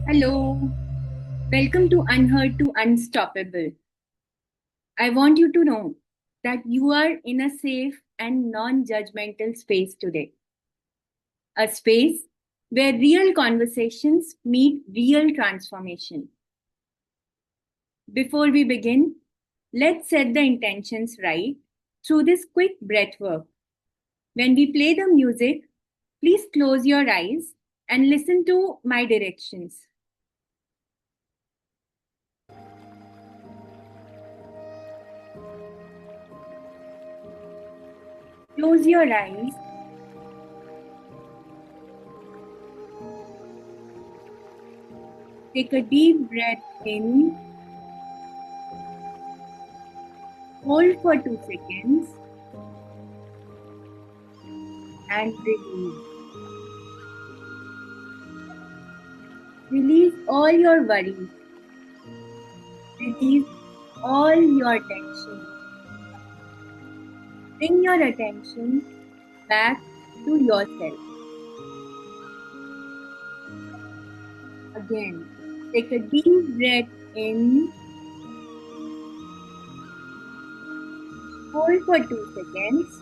Hello, welcome to Unheard to Unstoppable. I want you to know that you are in a safe and non judgmental space today, a space where real conversations meet real transformation. Before we begin, let's set the intentions right through this quick breath work. When we play the music, please close your eyes and listen to my directions. Close your eyes. Take a deep breath in. Hold for 2 seconds and release. Release all your worries. Release all your tension. Bring your attention back to yourself. Again, take a deep breath in. Hold for 2 seconds.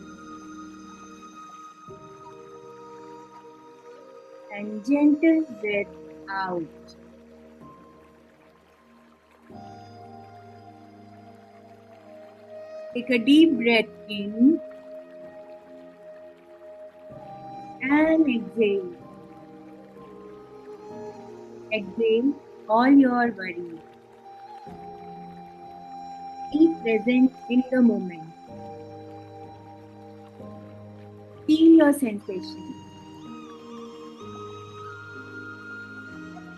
And gentle breath out. Take a deep breath in. And exhale. Exhale all your worries. Be present in the moment. Feel your sensations.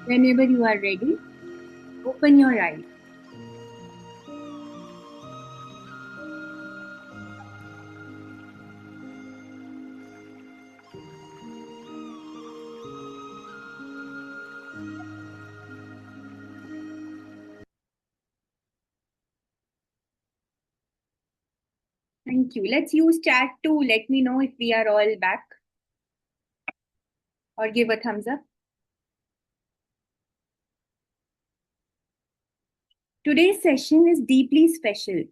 Whenever you are ready, open your eyes. Thank you. Let's use chat to let me know if we are all back or give a thumbs up. Today's session is deeply special.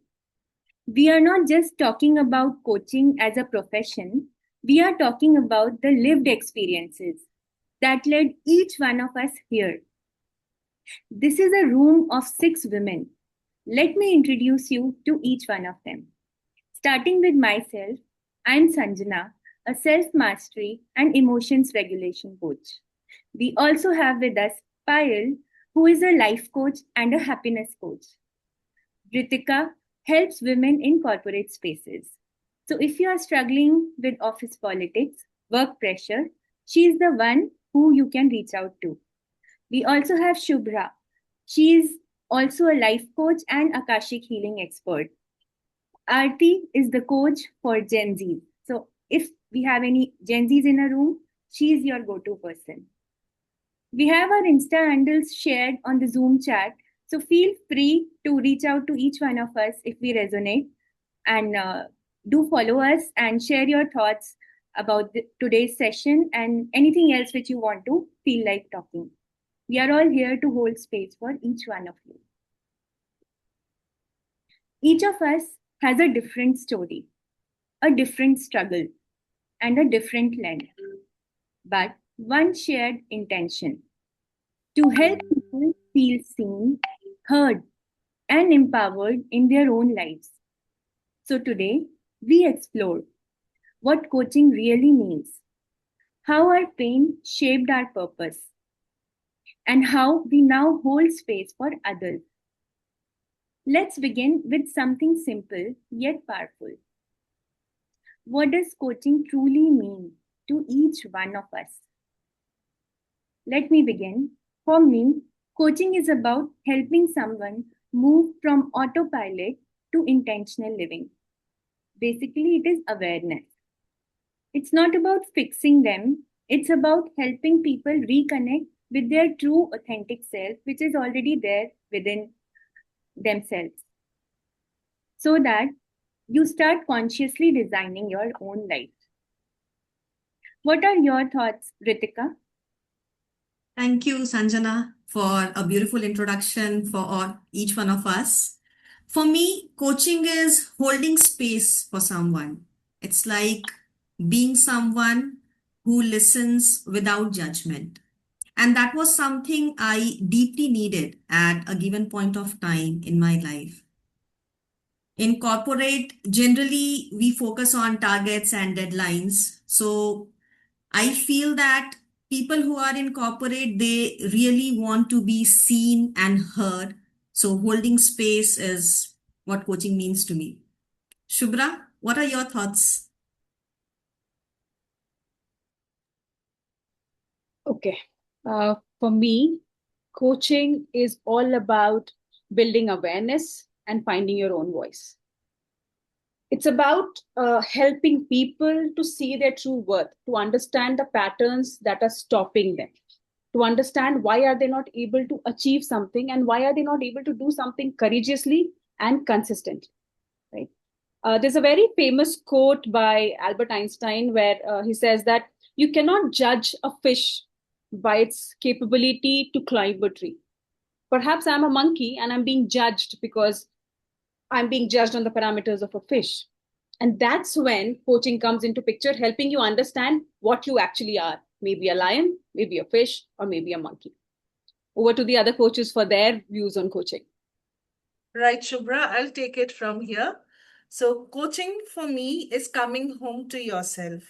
We are not just talking about coaching as a profession, we are talking about the lived experiences that led each one of us here. This is a room of 6 women. Let me introduce you to each one of them. Starting with myself, I'm Sanjana, a self-mastery and emotions regulation coach. We also have with us Payal, who is a life coach and a happiness coach. Ritika helps women in corporate spaces. So if you are struggling with office politics, work pressure, she is the one who you can reach out to. We also have Shubhra. She is also a life coach and Akashic healing expert. Aarti is the coach for Gen Z. So if we have any Gen Zs in a room, she is your go-to person. We have our Insta handles shared on the Zoom chat, So feel free to reach out to each one of us if we resonate, and do follow us and share your thoughts about today's session and anything else which you want to feel like talking. We are all here to hold space for each one of you. Each of us has a different story, a different struggle, and a different lens, but one shared intention: to help people feel seen, heard, and empowered in their own lives. So today, we explore what coaching really means, how our pain shaped our purpose, and how we now hold space for others. Let's begin with something simple yet powerful. What does coaching truly mean to each one of us? Let me begin. For me, coaching is about helping someone move from autopilot to intentional living. Basically, it is awareness. It's not about fixing them, it's about helping people reconnect with their true, authentic self, which is already there within themselves, so that you start consciously designing your own life. What are your thoughts, Ritika? Thank you, Sanjana, for a beautiful introduction for each one of us. For me, coaching is holding space for someone. It's like being someone who listens without judgment. And that was something I deeply needed at a given point of time in my life. In corporate, generally, we focus on targets and deadlines. So I feel that people who are in corporate, they really want to be seen and heard. So holding space is what coaching means to me. Shubhra, what are your thoughts? Okay. For me, coaching is all about building awareness and finding your own voice. It's about helping people to see their true worth, to understand the patterns that are stopping them, to understand why are they not able to achieve something and why are they not able to do something courageously and consistently, right? There's a very famous quote by Albert Einstein where he says that you cannot judge a fish by its capability to climb a tree. Perhaps I'm a monkey and I'm being judged because I'm being judged on the parameters of a fish. And that's when coaching comes into picture, helping you understand what you actually are. Maybe a lion, maybe a fish, or maybe a monkey. Over to the other coaches for their views on coaching. Right, Shubhra, I'll take it from here. So, coaching for me is coming home to yourself.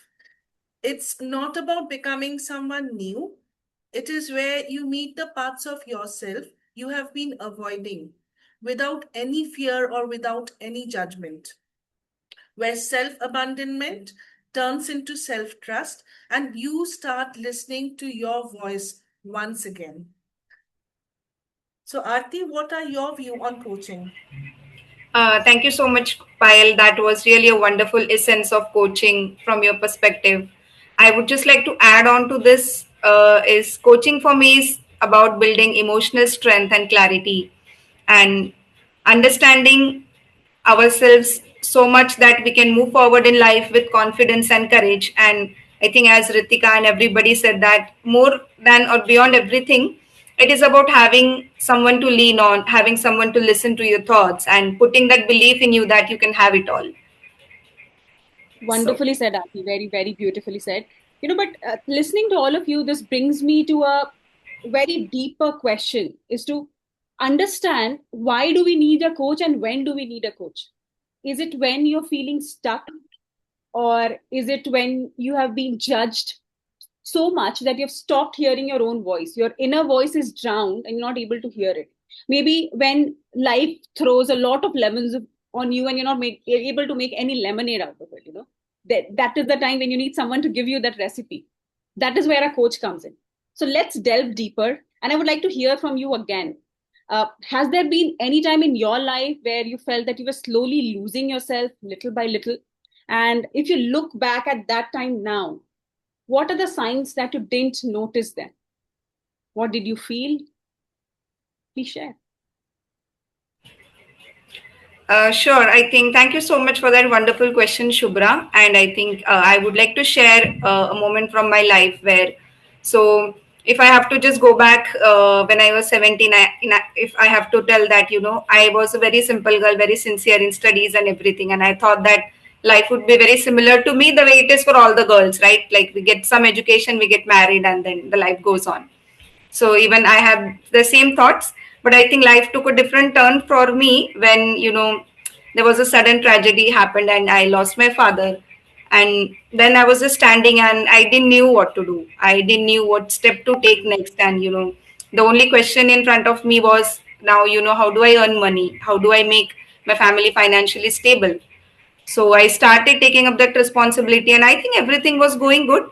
It's not about becoming someone new, it is where you meet the parts of yourself you have been avoiding without any fear or without any judgment, where self abandonment turns into self trust and you start listening to your voice once again. So, Aarti, what are your view on coaching? Thank you so much, Payal. That was really a wonderful essence of coaching from your perspective. I would just like to add on to this is coaching for me is about building emotional strength and clarity and understanding ourselves so much that we can move forward in life with confidence and courage. And I think, as Ritika and everybody said, that more than or beyond everything, it is about having someone to lean on, having someone to listen to your thoughts, and putting that belief in you that you can have it all. So, Wonderfully said, Aarti. Very, very beautifully said. But listening to all of you, this brings me to a very deeper question: is to understand why do we need a coach and when do we need a coach? Is it when you're feeling stuck, or is it when you have been judged so much that you've stopped hearing your own voice? Your inner voice is drowned and you're not able to hear it. Maybe when life throws a lot of lemons on you and you're able to make any lemonade out of it, that is the time when you need someone to give you that recipe. That is where a coach comes in. So let's delve deeper. And I would like to hear from you again. Has there been any time in your life where you felt that you were slowly losing yourself little by little? And if you look back at that time now, what are the signs that you didn't notice then? What did you feel? Please share. Sure. I think thank you so much for that wonderful question, Shubhra. And I think I would like to share a moment from my life where, so if I have to just go back when I was 17, if I have to tell that, I was a very simple girl, very sincere in studies and everything. And I thought that life would be very similar to me the way it is for all the girls, right? Like we get some education, we get married, and then the life goes on. So even I have the same thoughts, but I think life took a different turn for me when, there was a sudden tragedy happened and I lost my father. And then I was just standing and I didn't knew what to do. I didn't knew what step to take next. And, the only question in front of me was now, how do I earn money? How do I make my family financially stable? So I started taking up that responsibility and I think everything was going good.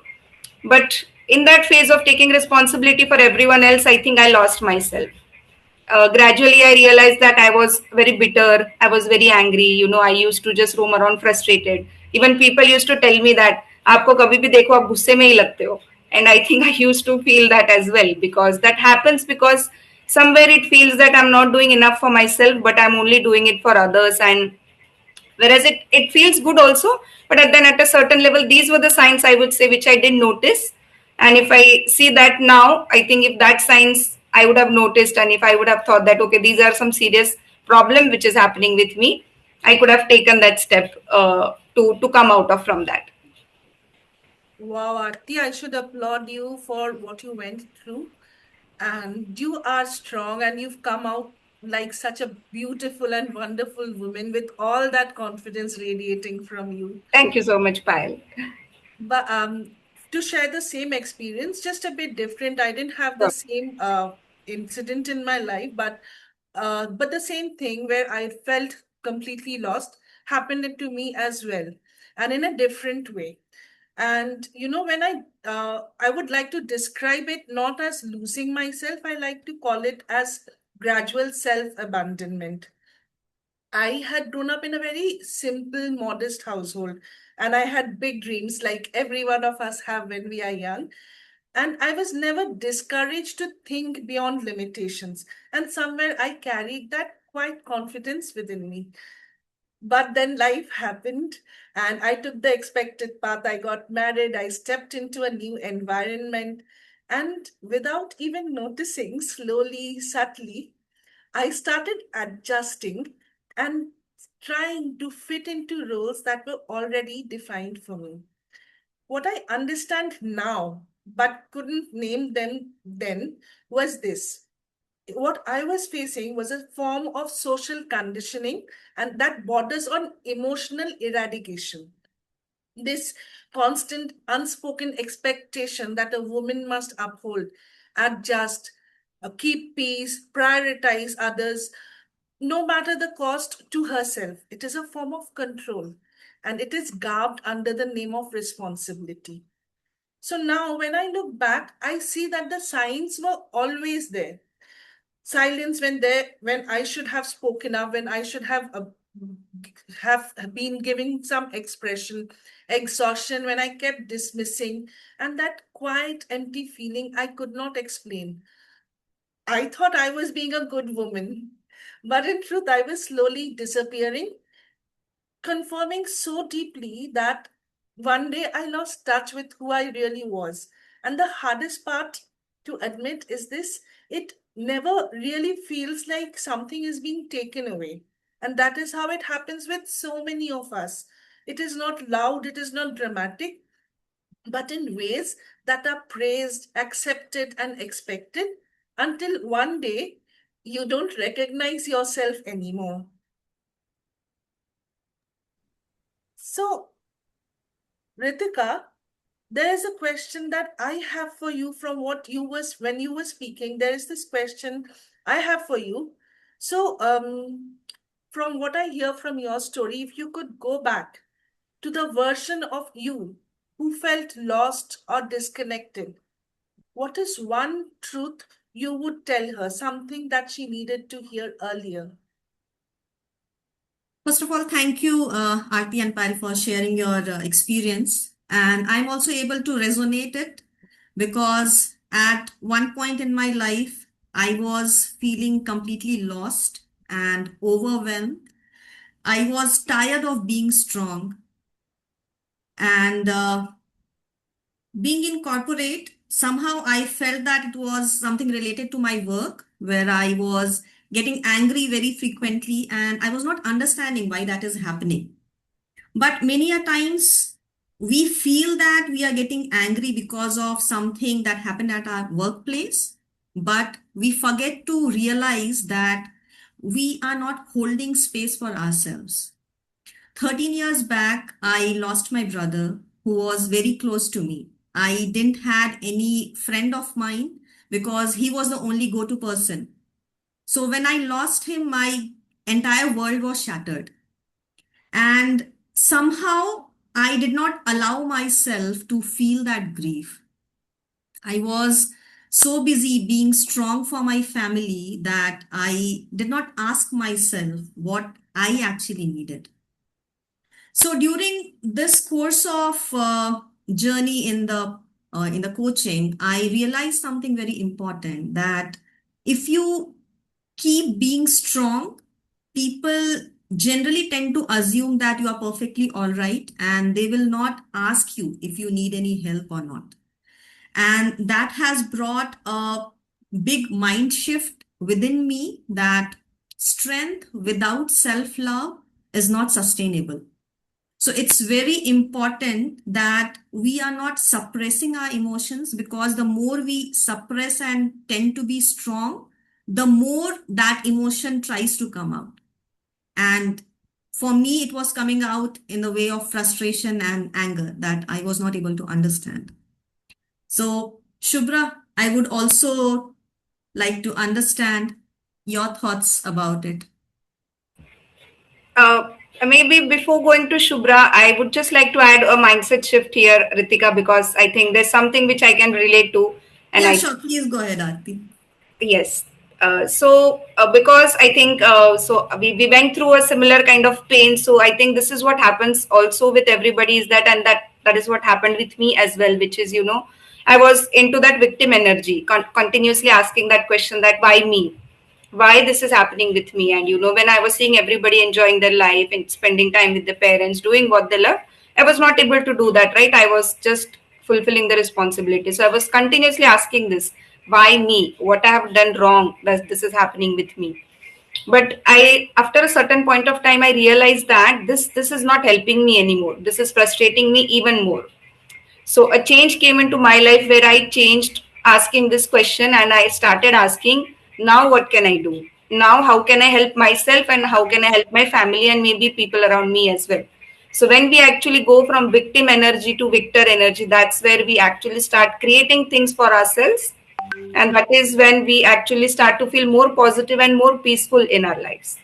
But in that phase of taking responsibility for everyone else, I think I lost myself. Gradually, I realized that I was very bitter. I was very angry. I used to just roam around frustrated. Even people used to tell me that, "आपको कभी भी देखो आप गुस्से में ही लगते हो." And I think I used to feel that as well because that happens because somewhere it feels that I'm not doing enough for myself, but I'm only doing it for others. And whereas it feels good also, but then at a certain level these were the signs, I would say, which I didn't notice. And if I see that now, I think if that signs I would have noticed, and if I would have thought that okay, these are some serious problem which is happening with me, I could have taken that step to come out of from that. Wow, Aarti, I should applaud you for what you went through. And you are strong and you've come out like such a beautiful and wonderful woman with all that confidence radiating from you. Thank you so much, Payal. But to share the same experience, just a bit different. I didn't have the Sure. same incident in my life, but the same thing where I felt completely lost happened to me as well, and in a different way. And when I would like to describe it not as losing myself, I like to call it as gradual self abandonment. I had grown up in a very simple, modest household, and I had big dreams like every one of us have when we are young. And I was never discouraged to think beyond limitations. And somewhere I carried that quiet confidence within me. But then life happened, and I took the expected path. I got married, I stepped into a new environment, and without even noticing, slowly, subtly, I started adjusting and trying to fit into roles that were already defined for me. What I understand now, but couldn't name them then, was this. What I was facing was a form of social conditioning, and that borders on emotional eradication. This constant unspoken expectation that a woman must uphold, adjust, keep peace, prioritize others, no matter the cost to herself. It is a form of control, and it is garbed under the name of responsibility. So now, when I look back, I see that the signs were always there. Silence when I should have spoken up, when I should have been giving some expression, exhaustion when I kept dismissing, and that quiet, empty feeling I could not explain. I thought I was being a good woman, but in truth, I was slowly disappearing, confirming so deeply that one day I lost touch with who I really was. And the hardest part to admit is this: it never really feels like something is being taken away. And that is how it happens with so many of us. It is not loud, it is not dramatic, but in ways that are praised, accepted, and expected until one day you don't recognize yourself anymore. So, Ritika, there is a question that I have for you from what you was when you were speaking. There is this question I have for you. So, from what I hear from your story, if you could go back to the version of you who felt lost or disconnected, what is one truth you would tell her, something that she needed to hear earlier? First of all, thank you, Aarti and Pari, for sharing your experience. And I'm also able to resonate it because at one point in my life, I was feeling completely lost and overwhelmed. I was tired of being strong and being in corporate. Somehow I felt that it was something related to my work where I was getting angry very frequently and I was not understanding why that is happening. But many a times we feel that we are getting angry because of something that happened at our workplace, but we forget to realize that we are not holding space for ourselves. 13 years back, I lost my brother who was very close to me. I didn't had any friend of mine because he was the only go-to person. So when I lost him, my entire world was shattered. And somehow I did not allow myself to feel that grief. I was so busy being strong for my family that I did not ask myself what I actually needed. So during this course of journey in the coaching, I realized something very important, that if you keep being strong, people generally tend to assume that you are perfectly all right and they will not ask you if you need any help or not. And that has brought a big mind shift within me, that strength without self love is not sustainable. So it's very important that we are not suppressing our emotions, because the more we suppress and tend to be strong, the more that emotion tries to come out. And for me, it was coming out in the way of frustration and anger that I was not able to understand. So, Shubhra, I would also like to understand your thoughts about it. Uh, Maybe before going to Shubhra, I would just like to add a mindset shift here, Ritika, because I think there's something which I can relate to, and Yeah, I sure. Please go ahead, Aarti. yes. Because I think we went through a similar kind of pain. So I think this is what happens also with everybody, is that, and that is what happened with me as well, which is, I was into that victim energy, continuously asking that question, that why me? Why this is happening with me? And when I was seeing everybody enjoying their life and spending time with their parents, doing what they love, I was not able to do that, right? I was just fulfilling the responsibility. So I was continuously asking this, why me? What I have done wrong that this is happening with me? But I, after a certain point of time, I realized that this is not helping me anymore. This is frustrating me even more. So a change came into my life where I changed asking this question, and I started asking, now what can I do? Now how can I help myself, and how can I help my family and maybe people around me as well? So when we actually go from victim energy to victor energy, that's where we actually start creating things for ourselves. And that is when we actually start to feel more positive and more peaceful in our lives.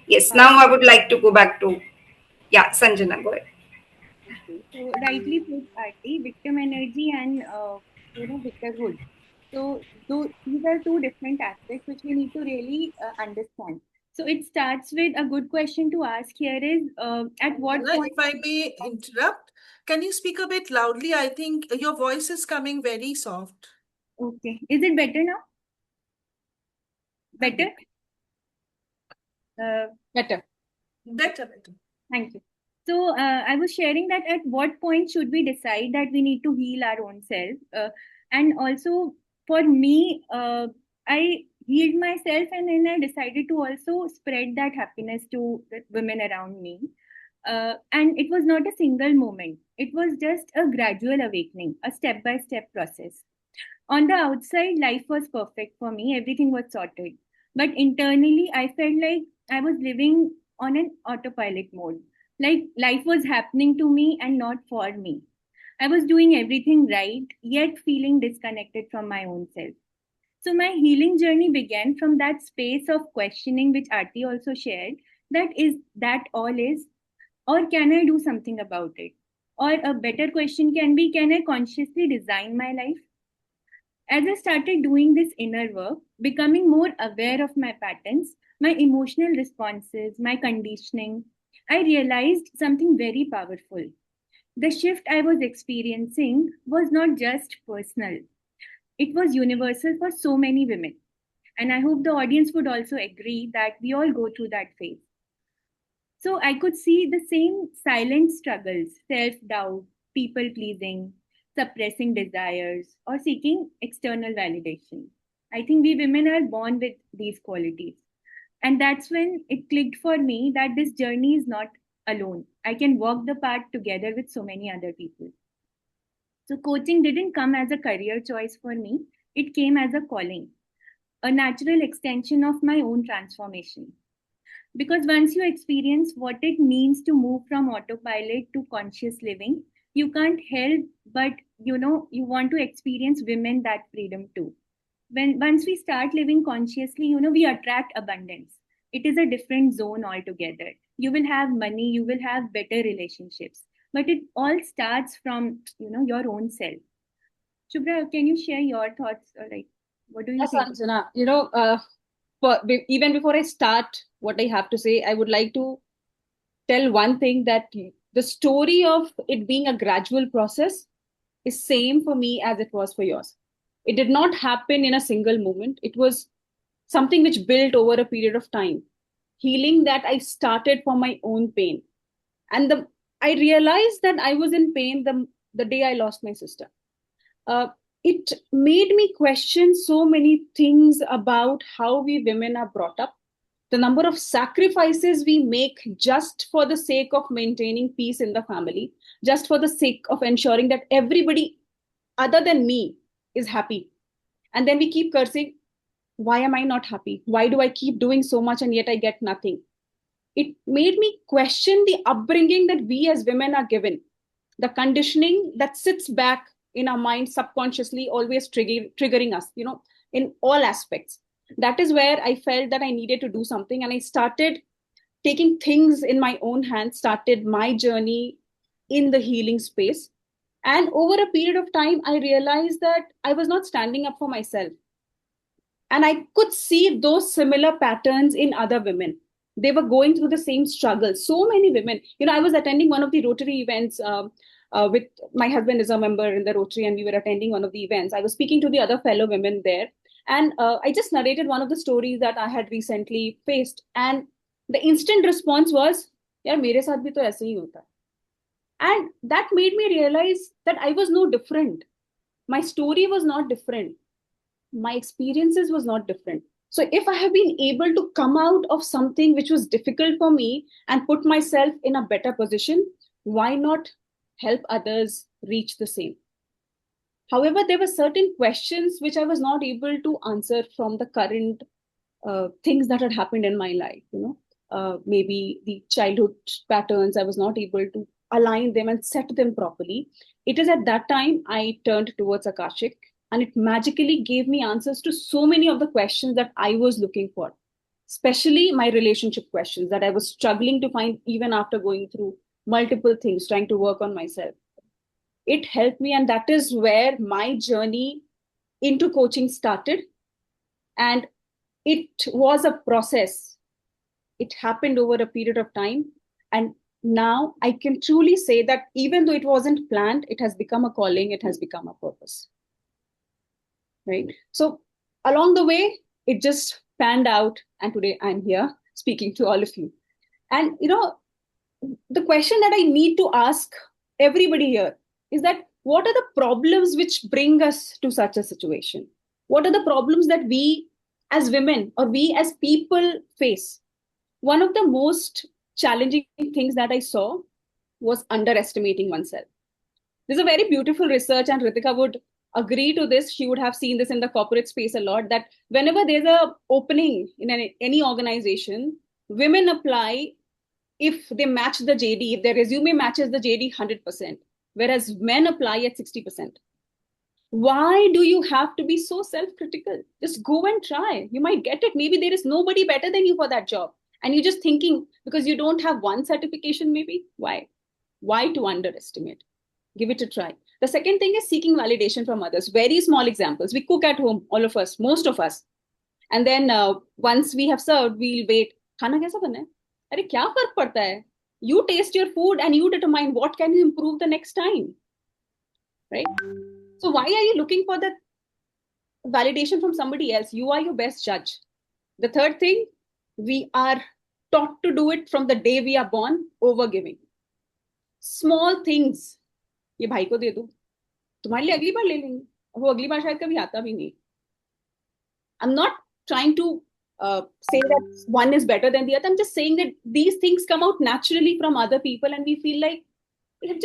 Yes, Uh, now I would like to go back to, yeah, Sanjana, go ahead. okay. So rightly put, Aarti, victim energy and victorhood. So these are two different aspects which we need to really understand. So it starts with a good question to ask here is at what Sanjana, point. if I may interrupt, can you speak a bit loudly? I think your voice is coming very soft. Okay, is it better now? A Better? bit. Better. Better. Thank you. So I was sharing that at what point should we decide that we need to heal our own self? And also for me, I healed myself and then I decided to also spread that happiness to the women around me. And it was not a single moment. It was just a gradual awakening, a step-by-step process. On the outside, life was perfect for me. Everything was sorted. But internally, I felt like I was living on an autopilot mode. Like life was happening to me and not for me. I was doing everything right, yet feeling disconnected from my own self. So my healing journey began from that space of questioning, which Aarti also shared. That is that all is, or can I do something about it? Or a better question can be, can I consciously design my life? As I started doing this inner work, becoming more aware of my patterns, my emotional responses, my conditioning, I realized something very powerful. The shift I was experiencing was not just personal, it was universal for so many women. And I hope the audience would also agree that we all go through that phase. So I could see the same silent struggles, self-doubt, people-pleasing, suppressing desires, or seeking external validation. I think we women are born with these qualities. And that's when it clicked for me that this journey is not alone. I can walk the path together with so many other people. So coaching didn't come as a career choice for me, it came as a calling, a natural extension of my own transformation. Because once you experience what it means to move from autopilot to conscious living, you can't help but, you want to experience women that freedom too. When once we start living consciously, we attract abundance. It is a different zone altogether. You will have money, you will have better relationships, but it all starts from, your own self. Shubhra, can you share your thoughts, or like, what do you Yes, think? Anjana, even before I start what I have to say, I would like to tell one thing, that the story of it being a gradual process is same for me as it was for yours. It did not happen in a single moment. It was something which built over a period of time. Healing that I started for my own pain. And I realized that I was in pain the day I lost my sister. Uh, it made me question so many things about how we women are brought up, the number of sacrifices we make just for the sake of maintaining peace in the family, just for the sake of ensuring that everybody other than me is happy. And then we keep cursing, why am I not happy? Why do I keep doing so much and yet I get nothing? It made me question the upbringing that we as women are given, the conditioning that sits back in our mind subconsciously, always triggering us, in all aspects. That is where I felt that I needed to do something. And I started taking things in my own hands, started my journey in the healing space. And over a period of time, I realized that I was not standing up for myself. And I could see those similar patterns in other women. They were going through the same struggle. So many women, I was attending one of the Rotary events, with my husband is a member in the Rotary, and we were attending one of the events. I was speaking to the other fellow women there, and I just narrated one of the stories that I had recently faced. And the instant response was, "Yaar, mere saath bhi to aise hi hota hai." And that made me realize that I was no different. My story was not different, my experiences was not different. So if I have been able to come out of something which was difficult for me and put myself in a better position, why not help others reach the same? However, there were certain questions which I was not able to answer from the current things that had happened in my life. Maybe the childhood patterns, I was not able to align them and set them properly. It is at that time I turned towards Akashic, and it magically gave me answers to so many of the questions that I was looking for, especially my relationship questions that I was struggling to find even after going through multiple things, trying to work on myself. It helped me, and that is where my journey into coaching started. And it was a process. It happened over a period of time. And now I can truly say that even though it wasn't planned, it has become a calling, it has become a purpose. Right? So along the way, it just panned out. And today I'm here speaking to all of you. And, the question that I need to ask everybody here is that what are the problems which bring us to such a situation? What are the problems that we as women or we as people face? One of the most challenging things that I saw was underestimating oneself. There's a very beautiful research, and Ritika would agree to this. She would have seen this in the corporate space a lot, that whenever there's a opening in any organization, women apply if they match the JD, if their resume matches the JD 100%, whereas men apply at 60%. Why do you have to be so self-critical? Just go and try. You might get it. Maybe there is nobody better than you for that job. And you're just thinking because you don't have one certification, maybe. Why? Why to underestimate? Give it a try. The second thing is seeking validation from others. Very small examples. We cook at home, all of us, most of us. And then once we have served, we'll wait. Khana kaisa bana hai? Arey, kya fark padta hai? You taste your food and you determine what can you improve the next time. Right? So why are you looking for the validation from somebody else? You are your best judge. The third thing, we are taught to do it from the day we are born, overgiving. Small things, ये भाई को दे दो, तुम्हारे लिए अगली बार ले लेंगे, वो अगली बार शायद कभी आता भी नहीं. I'm not trying to say that one is better than the other. I'm just saying that these things come out naturally from other people, and we feel like I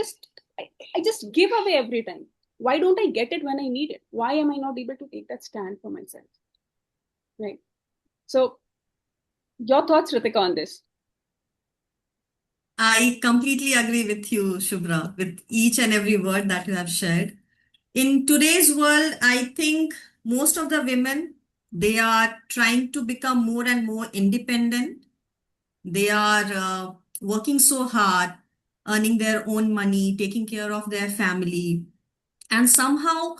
just give away every time. Why don't I get it when I need it? Why am I not able to take that stand for myself? Right. So, your thoughts, Ritika, on this? I completely agree with you, Shubhra, with each and every word that you have shared. In today's world, I think most of the women, they are trying to become more and more independent. They are working so hard, earning their own money, taking care of their family, and somehow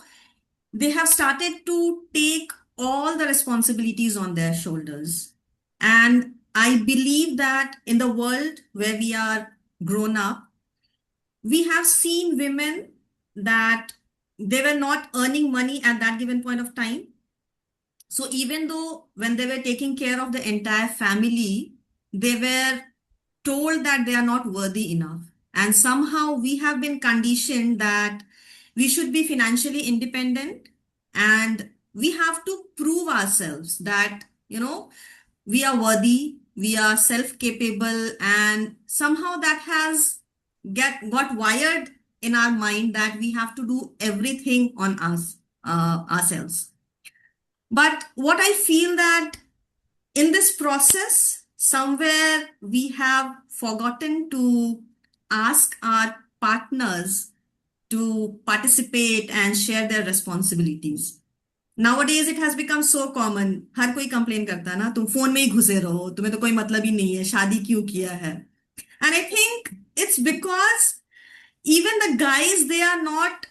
they have started to take all the responsibilities on their shoulders. And I believe that in the world where we are grown up, we have seen women that they were not earning money at that given point of time. So even though when they were taking care of the entire family, they were told that they are not worthy enough. And somehow we have been conditioned that we should be financially independent and we have to prove ourselves that, we are worthy, we are self-capable, and somehow that has got wired in our mind that we have to do everything on us ourselves. But what I feel that in this process, somewhere we have forgotten to ask our partners to participate and share their responsibilities. Nowadays it has become so common. हर कोई complain करता है ना, तुम phone में ही घुसे रहो, तुम्हें तो कोई मतलब ही नहीं है, शादी क्यों किया है. And I think it's because even the guys, they are not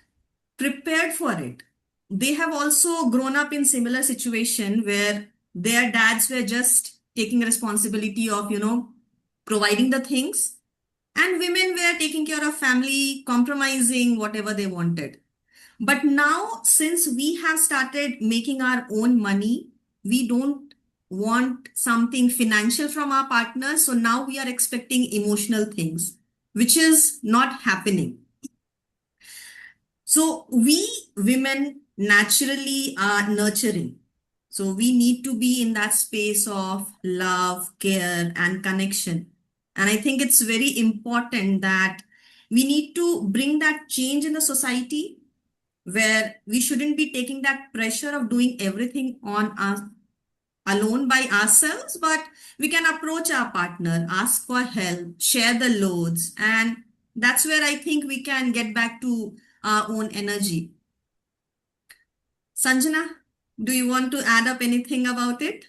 prepared for it. They have also grown up in similar situation where their dads were just taking responsibility of, providing the things, and women were taking care of family, compromising whatever they wanted. But now, since we have started making our own money, we don't want something financial from our partners. So now we are expecting emotional things, which is not happening. So we women naturally are nurturing. So we need to be in that space of love, care, and connection. And I think it's very important that we need to bring that change in the society where we shouldn't be taking that pressure of doing everything on us alone by ourselves, but we can approach our partner, ask for help, share the loads, and that's where I think we can get back to our own energy. Sanjana, do you want to add up anything about it?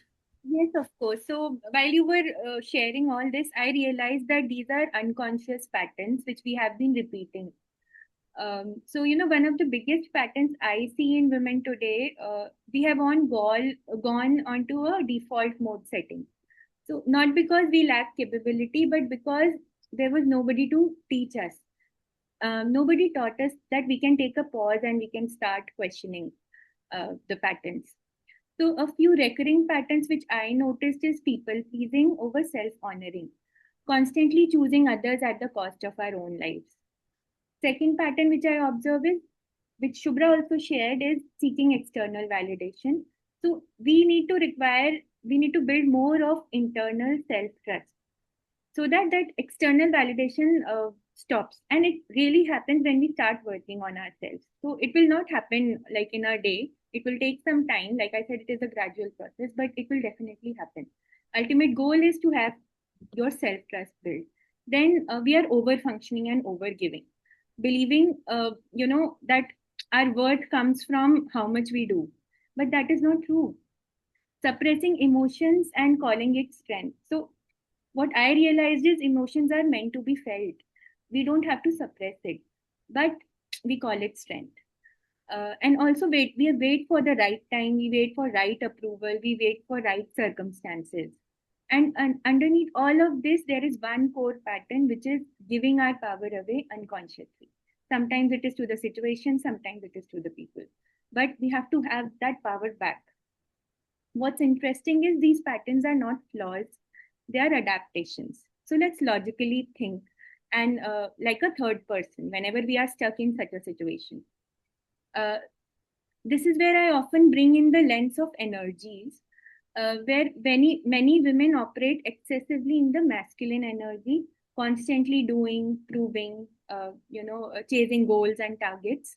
Yes, of course. So while you were sharing all this, I realized that these are unconscious patterns which we have been repeating. So, one of the biggest patterns I see in women today, we have gone onto a default mode setting. So, not because we lack capability, but because there was nobody to teach us. Nobody taught us that we can take a pause and we can start questioning the patterns. So, a few recurring patterns which I noticed is people pleasing over self honoring, constantly choosing others at the cost of our own lives. Second pattern which I observe is, which Shubhra also shared, is seeking external validation. So we need to build more of internal self-trust so that external validation stops. And it really happens when we start working on ourselves. So it will not happen like in a day. It will take some time. Like I said, it is a gradual process, but it will definitely happen. Ultimate goal is to have your self-trust built. Then we are over-functioning and over-giving, believing that our worth comes from how much we do, but that is not true. Suppressing emotions and calling it strength. So what I realized is emotions are meant to be felt. We don't have to suppress it, but we call it strength. And also we wait for the right time, we wait for right approval, we wait for right circumstances. And underneath all of this, there is one core pattern, which is giving our power away unconsciously. Sometimes it is to the situation, sometimes it is to the people. But we have to have that power back. What's interesting is these patterns are not flaws. They are adaptations. So let's logically think and like a third person whenever we are stuck in such a situation. Uh, this is where I often bring in the lens of energies, where many women operate excessively in the masculine energy, constantly doing, proving, chasing goals and targets.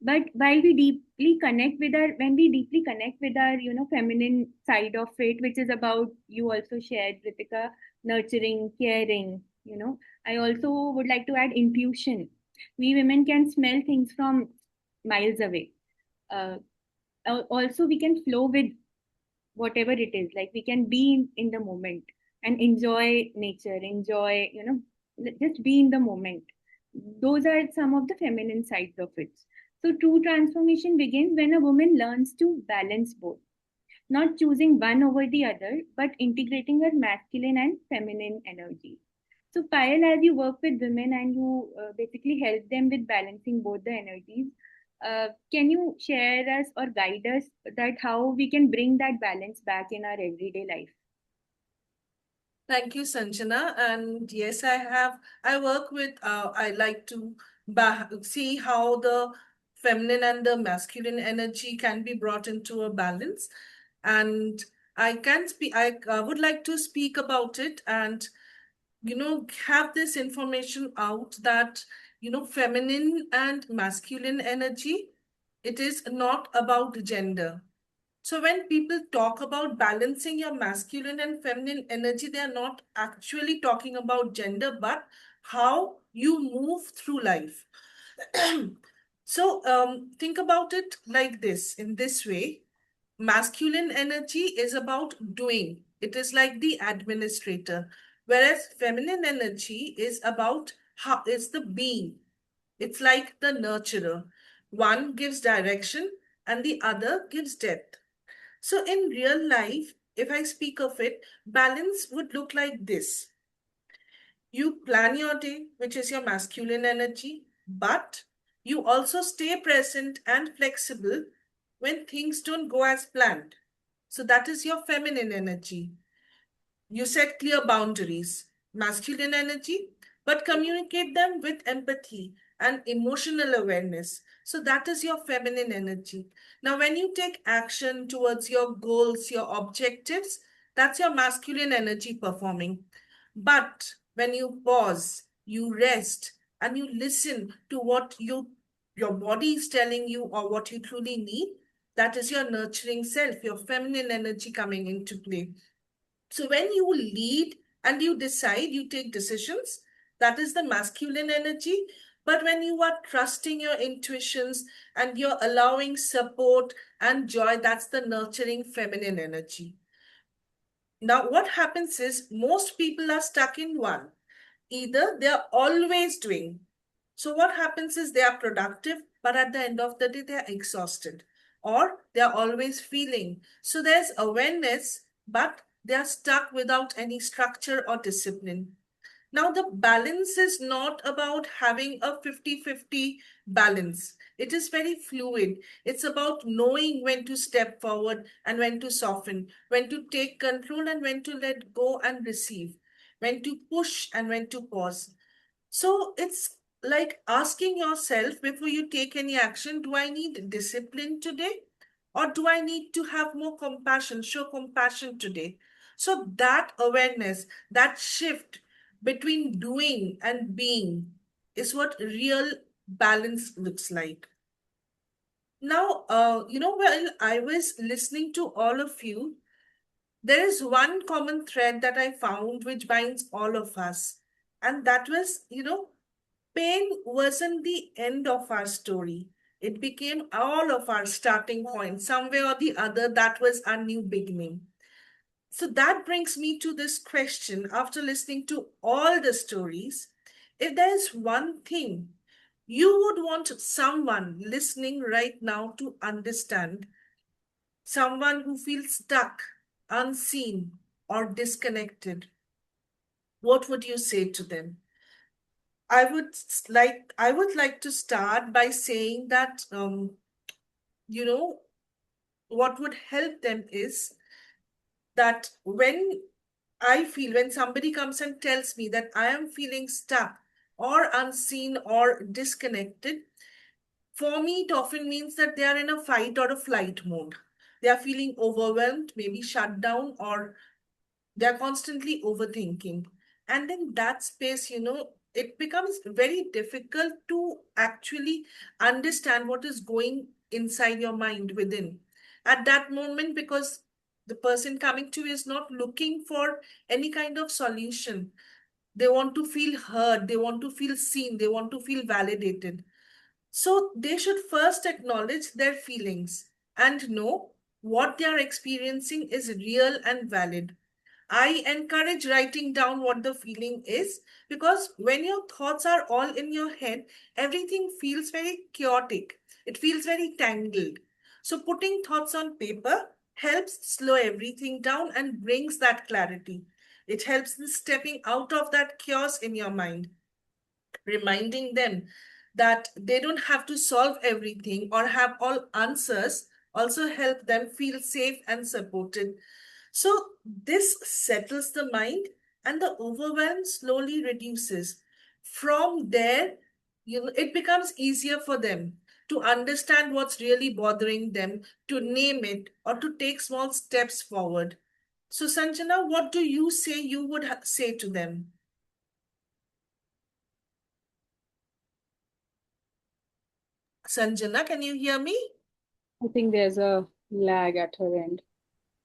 But while we deeply connect with our, when we deeply connect with our, feminine side of it, which is about, you also shared, Ritika, nurturing, caring, I also would like to add intuition. We women can smell things from miles away. uh, Also we can flow with whatever it is, like we can be in the moment and enjoy nature, enjoy, just be in the moment. Those are some of the feminine sides of it. So true transformation begins when a woman learns to balance both, not choosing one over the other, but integrating her masculine and feminine energy. So, Payal, as you work with women and you basically help them with balancing both the energies, can you share us or guide us that how we can bring that balance back in our everyday life? Thank you, Sanjana. And yes, I work with, I like to see how the feminine and the masculine energy can be brought into a balance. And I would like to speak about it and, have this information out that, feminine and masculine energy, it is not about gender. So when people talk about balancing your masculine and feminine energy, they are not actually talking about gender, but how you move through life. So think about it like this, in this way. Masculine energy is about doing. It is like the administrator, whereas feminine energy is about how it's the being. It's like the nurturer. One gives direction and the other gives depth. So in real life, if I speak of it, balance would look like this. You plan your day, which is your masculine energy, but you also stay present and flexible when things don't go as planned. So that is your feminine energy. You set clear boundaries, masculine energy, but communicate them with empathy and emotional awareness. So that is your feminine energy. Now, when you take action towards your goals, your objectives, that's your masculine energy performing. But when you pause, you rest, and you listen to what your body is telling you or what you truly need, that is your nurturing self, your feminine energy coming into play. So when you lead and you decide, you take decisions, that is the masculine energy. But when you are trusting your intuitions and you're allowing support and joy, that's the nurturing feminine energy. Now, what happens is most people are stuck in one. Either they are always doing. So what happens is they are productive, but at the end of the day, they are exhausted. Or they are always feeling. So there's awareness, but they are stuck without any structure or discipline. Now, the balance is not about having a 50-50 balance. It is very fluid. It's about knowing when to step forward and when to soften, when to take control and when to let go and receive, when to push and when to pause. So it's like asking yourself before you take any action, do I need discipline today? Or do I need to have more compassion, show compassion today? So that awareness, that shift between doing and being is what real balance looks like. Now, while I was listening to all of you, there is one common thread that I found which binds all of us. And that was, pain wasn't the end of our story. It became all of our starting point. Somewhere or the other, that was our new beginning. So that brings me to this question after listening to all the stories. If there is one thing you would want someone listening right now to understand, someone who feels stuck, unseen, or disconnected, what would you say to them? I would like to start by saying that you know what would help them is that when I feel when somebody comes and tells me that I am feeling stuck or unseen or disconnected, for me, it often means that they are in a fight or a flight mode. They are feeling overwhelmed, maybe shut down, or they're constantly overthinking. And in that space, it becomes very difficult to actually understand what is going inside your mind within at that moment, because the person coming to you is not looking for any kind of solution. They want to feel heard, they want to feel seen, they want to feel validated. So they should first acknowledge their feelings and know what they are experiencing is real and valid. I encourage writing down what the feeling is, because when your thoughts are all in your head, everything feels very chaotic. It feels very tangled. So putting thoughts on paper helps slow everything down and brings that clarity. It helps in stepping out of that chaos in your mind, reminding them that they don't have to solve everything or have all answers, also help them feel safe and supported. So this settles the mind and the overwhelm slowly reduces. From there, it becomes easier for them to understand what's really bothering them, to name it, or to take small steps forward. So, Sanjana, what do you say you would say to them? Sanjana, can you hear me? I think there's a lag at her end.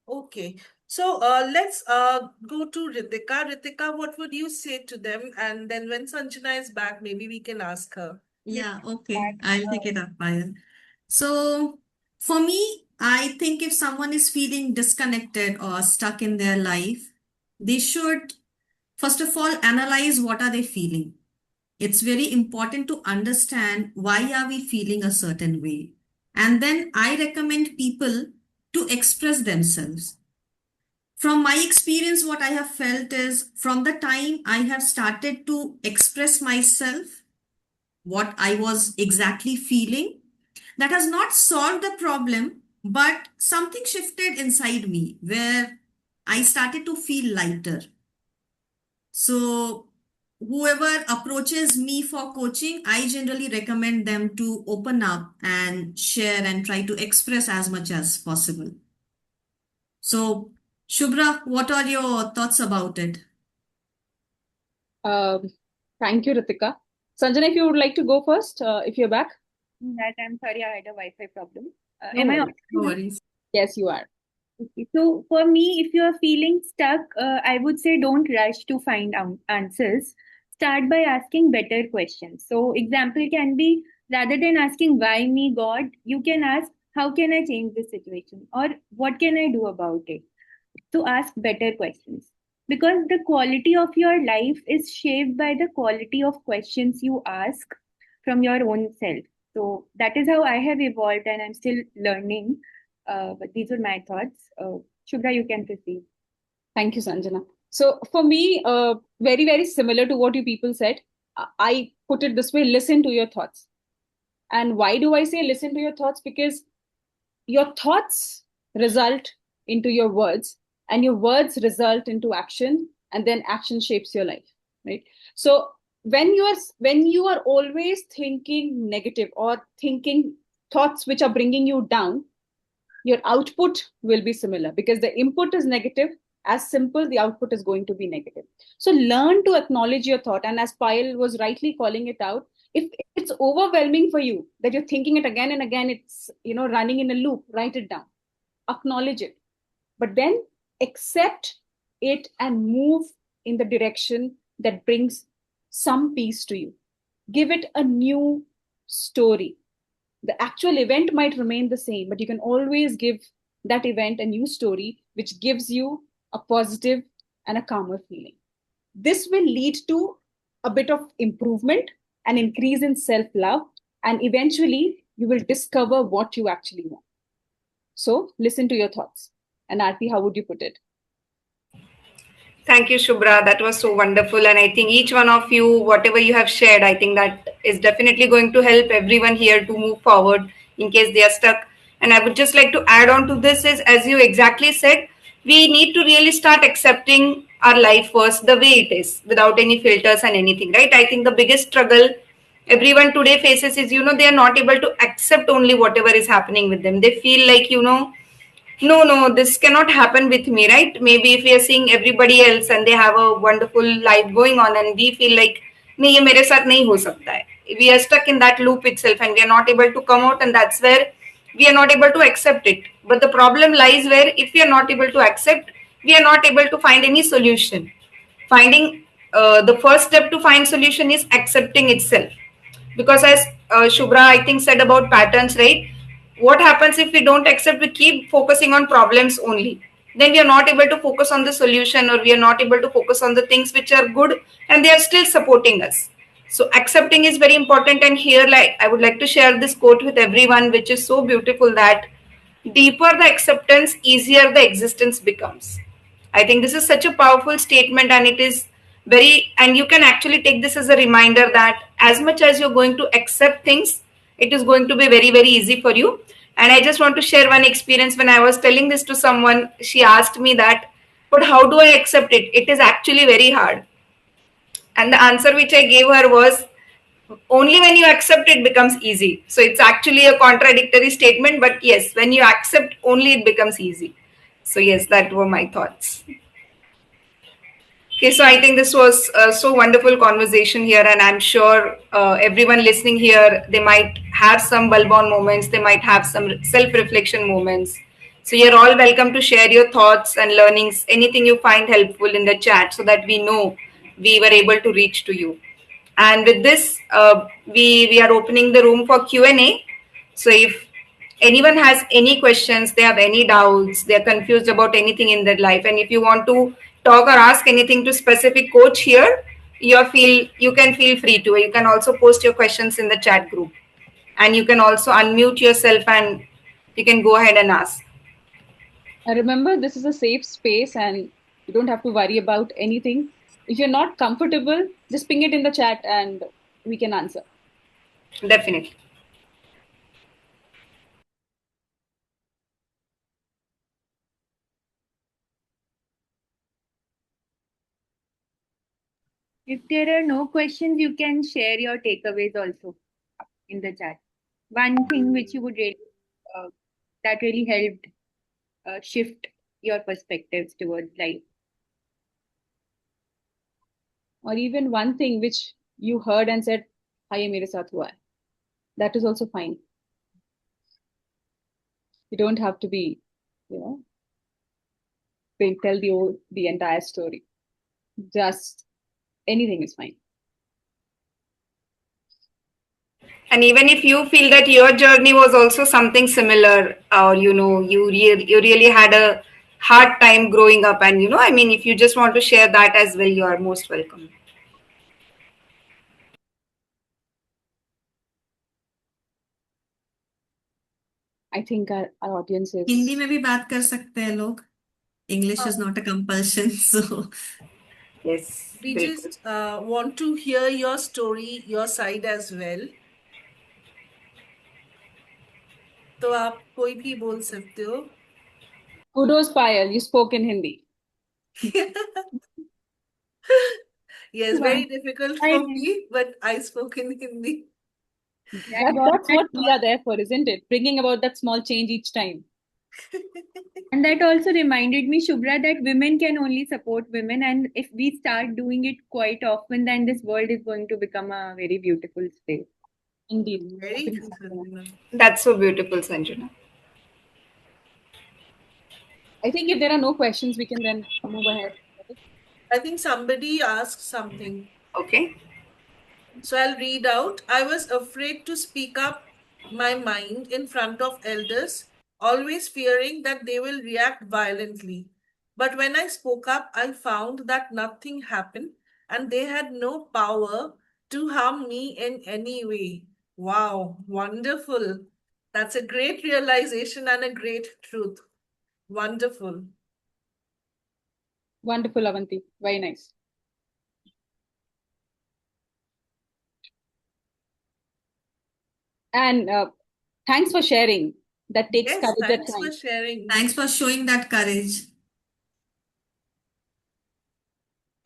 Okay. So let's go to Ritika. Ritika, what would you say to them? And then when Sanjana is back, maybe we can ask her. Yes, Yeah, okay. that, I'll take it up, Payal. So, for me, I think if someone is feeling disconnected or stuck in their life, they should first of all analyze what are they feeling. It's very important to understand why are we feeling a certain way. And then I recommend people to express themselves. From my experience, what I have felt is from the time I have started to express myself, what I was exactly feeling, that has not solved the problem, but something shifted inside me where I started to feel lighter. So, whoever approaches me for coaching, I generally recommend them to open up and share and try to express as much as possible. So, Shubhra, what are your thoughts about it? Um, Thank you, Ritika. Sanjana, if you would like to go first, if you're back. that I'm sorry, I had a Wi-Fi problem. No Am I worries. audible No now? worries. Yes, you are. Okay. So for me, if you are feeling stuck, I would say don't rush to find answers. Start by asking better questions. So example can be, rather than asking why me God, you can ask how can I change this situation, or what can I do about it. To ask better questions, because the quality of your life is shaped by the quality of questions you ask from your own self. So that is how I have evolved, and I'm still learning. But these are my thoughts. Shubhra, you can proceed. Thank you, Sanjana. So for me, very, very similar to what you people said. I put it this way: listen to your thoughts. And why do I say listen to your thoughts? Because your thoughts result into your words, and your words result into action, and then action shapes your life, right? So when you are always thinking negative or thinking thoughts which are bringing you down, your output will be similar, because the input is negative. As simple, the output is going to be negative. So learn to acknowledge your thought, and as Payal was rightly calling it out, if it's overwhelming for you that you're thinking it again and again, it's running in a loop, write it down, acknowledge it, but then accept it and move in the direction that brings some peace to you. Give it a new story. The actual event might remain the same, but you can always give that event a new story which gives you a positive and a calmer feeling. This will lead to a bit of improvement, an increase in self love, and eventually you will discover what you actually want. So listen to your thoughts. And Aarti, how would you put it? Thank you, Shubhra. That was so wonderful. And I think each one of you, whatever you have shared, I think that is definitely going to help everyone here to move forward in case they are stuck. And I would just like to add on to this is, as you exactly said, we need to really start accepting our life first the way it is without any filters and anything, right? I think the biggest struggle everyone today faces is, they are not able to accept only whatever is happening with them. They feel like, no, this cannot happen with me, right? Maybe if we are seeing everybody else and they have a wonderful life going on and we feel like, नहीं ये मेरे साथ नहीं हो सकता है. We are stuck in that loop itself and we are not able to come out, and that's where we are not able to accept it. But the problem lies where if we are not able to accept, we are not able to find any solution. Finding the first step to find solution is accepting itself, because as Shubhra I think said about patterns, right? What happens if we don't accept, we keep focusing on problems only, then we are not able to focus on the solution, or we are not able to focus on the things which are good and they are still supporting us. So accepting is very important, and here, like, I would like to share this quote with everyone, which is so beautiful, that deeper the acceptance, easier the existence becomes. I think this is such a powerful statement, and it is and you can actually take this as a reminder that as much as you're going to accept things, it is going to be very, very easy for you. And I just want to share one experience. When I was telling this to someone, she asked me that, but how do I accept it? It is actually very hard. And the answer which I gave her was, only when you accept it becomes easy. So it's actually a contradictory statement, but yes, when you accept, only it becomes easy. So yes, that were my thoughts. Okay, so I think this was a so wonderful conversation here, and I'm sure everyone listening here, they might have some bulb-on moments, they might have some self-reflection moments. So you're all welcome to share your thoughts and learnings, anything you find helpful in the chat, so that we know we were able to reach to you. And with this, we are opening the room for Q&A. So if anyone has any questions, they have any doubts, they're confused about anything in their life, and if you want to talk or ask anything to specific coach here, you can feel free to. You can also post your questions in the chat group, and you can also unmute yourself and you can go ahead and ask. Remember, this is a safe space and you don't have to worry about anything. If you're not comfortable, just ping it in the chat and we can answer. Definitely. If there are no questions, you can share your takeaways also in the chat. One thing which you would really, that really helped shift your perspectives towards life. Or even one thing which you heard and said, "Hi, ye mere saath hua hai." That is also fine. You don't have to be, tell the entire story. Just anything is fine. And even if you feel that your journey was also something similar, or you really had a hard time growing up, and I mean, if you just want to share that as well, you are most welcome. I think our audience is. Hindi में भी बात कर सकते हैं लोग. English is not a compulsion, so Yes. We बिल्कुल. just want to hear your story, your side as well. तो आप कोई भी बोल सकते हो. Kudos, Payal. You spoke in Hindi. Yes, very difficult I for did. me, but I spoke in Hindi. That's what we are there for, isn't it? Bringing about that small change each time. And that also reminded me, Shubhra, that women can only support women. And if we start doing it quite often, then this world is going to become a very beautiful space. Indeed. Very true, Sanjana. That's so beautiful, Sanjana. I think if there are no questions, we can then move ahead. I think somebody asked something. Okay. So I'll read out. I was afraid to speak up my mind in front of elders, always fearing that they will react violently. But when I spoke up, I found that nothing happened and they had no power to harm me in any way. Wow, wonderful. That's a great realization and a great truth. Wonderful. Wonderful, Avanti. Very nice. And thanks for sharing. That takes Yes, courage at thanks times. for sharing. thanks for showing that courage.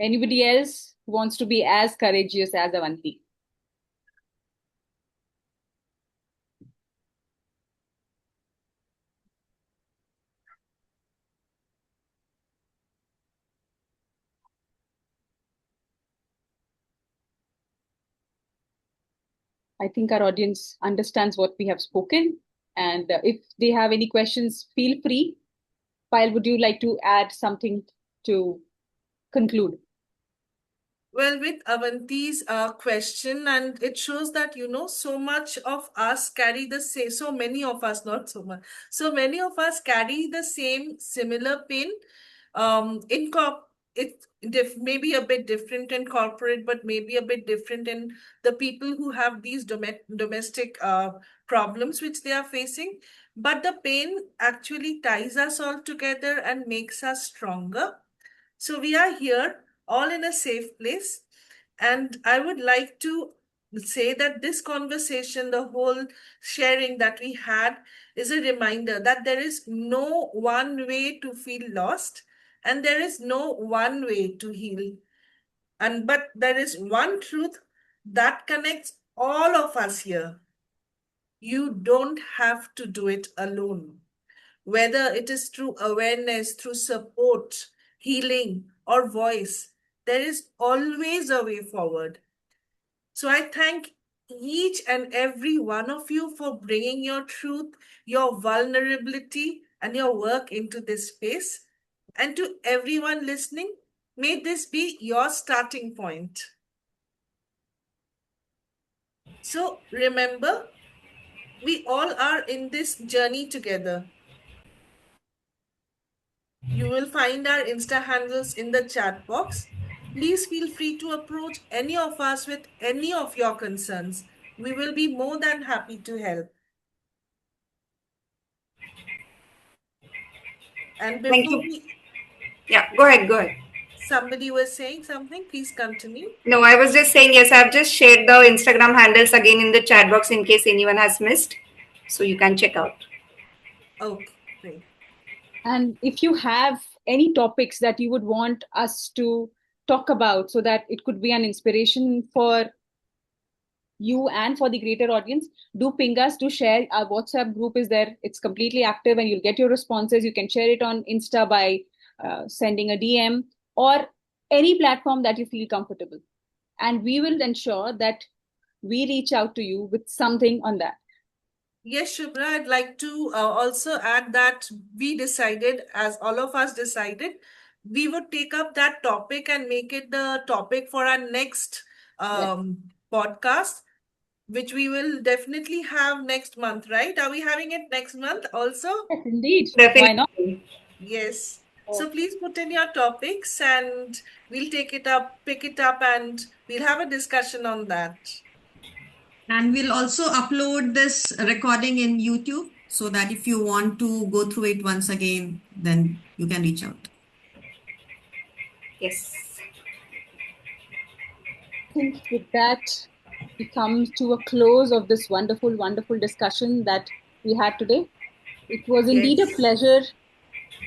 Anybody else who wants to be as courageous as Avanti? I think our audience understands what we have spoken. And if they have any questions, feel free. Payal, would you like to add something to conclude? Well, with Avanti's question, and it shows that, so much of us carry the same, so many of us, not so much, so many of us carry the same similar pain. In it maybe a bit different in corporate, but maybe a bit different in the people who have these domestic problems which they are facing. But the pain actually ties us all together and makes us stronger. So we are here all in a safe place. And I would like to say that this conversation, the whole sharing that we had, is a reminder that there is no one way to feel lost and there is no one way to heal. But there is one truth that connects all of us here. You don't have to do it alone. Whether it is through awareness, through support, healing, or voice, there is always a way forward. So I thank each and every one of you for bringing your truth, your vulnerability, and your work into this space. And to everyone listening, may this be your starting point. So remember, we all are in this journey together. You will find our Insta handles in the chat box. Please feel free to approach any of us with any of your concerns. We will be more than happy to help. And Thank before you. we, Yeah, go ahead, go ahead. somebody was saying something, please continue. No, I was just saying, yes, I've just shared the Instagram handles again in the chat box in case anyone has missed. So you can check out. Okay, great. And if you have any topics that you would want us to talk about so that it could be an inspiration for you and for the greater audience, do ping us, do share. Our WhatsApp group is there. It's completely active and you'll get your responses. You can share it on Insta by sending a DM or any platform that you feel comfortable. And we will ensure that we reach out to you with something on that. Yes, Shubhra, I'd like to also add that we decided, as all of us decided, we would take up that topic and make it the topic for our next podcast, which we will definitely have next month, right? Are we having it next month also? Yes, indeed. Why not? Definitely. Yes. So please put in your topics and we'll take it up, pick it up, and we'll have a discussion on that. And we'll also upload this recording in YouTube so that if you want to go through it once again, then you can reach out. Yes. I think with that, we come to a close of this wonderful, wonderful discussion that we had today. It was indeed a Yes. pleasure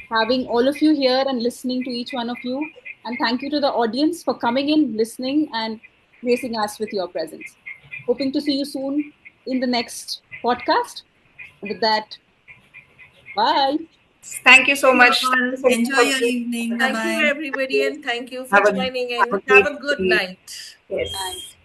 having all of you here and listening to each one of you. And thank you to the audience for coming in, listening, and gracing us with your presence. Hoping to see you soon in the next podcast. With that, bye. Thank you so much. Thank you so much Enjoy for your evening. Bye Thank you, bye. everybody, and thank you for have a joining have in. a Have great a good day. night. Yes. Thanks.